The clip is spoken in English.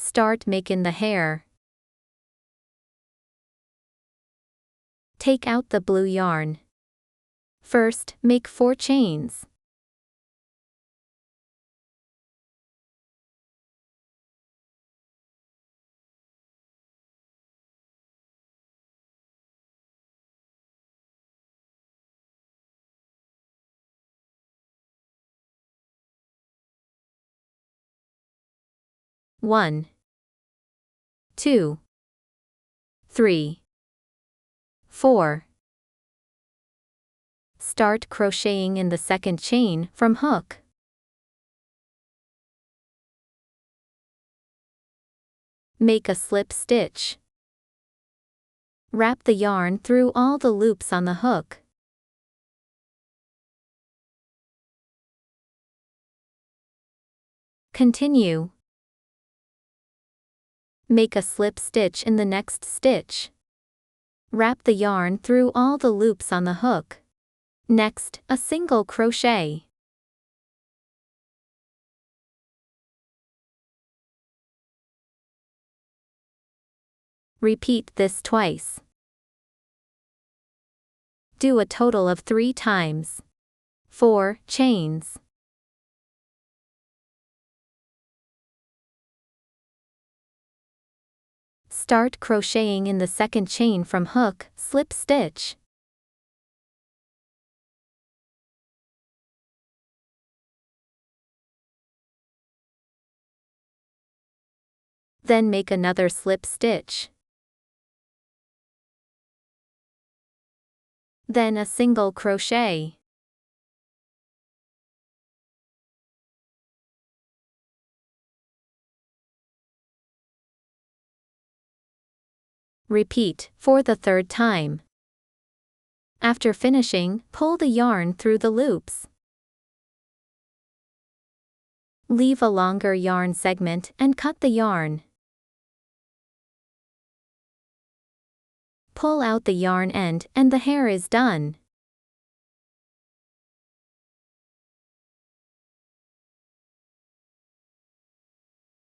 Start making the hair. Take out the blue yarn. First, make 4 chains. One, 2, 3, 4. Start crocheting in the second chain from hook. Make a slip stitch. Wrap the yarn through all the loops on the hook. Continue. Make a slip stitch in the next stitch. Wrap the yarn through all the loops on the hook. Next, a single crochet. Repeat this twice. Do a total of 3 times. 4 chains. Start crocheting in the second chain from hook, slip stitch. Then make another slip stitch. Then a single crochet. Repeat for the 3rd time. After finishing, pull the yarn through the loops. Leave a longer yarn segment and cut the yarn. Pull out the yarn end and the hair is done.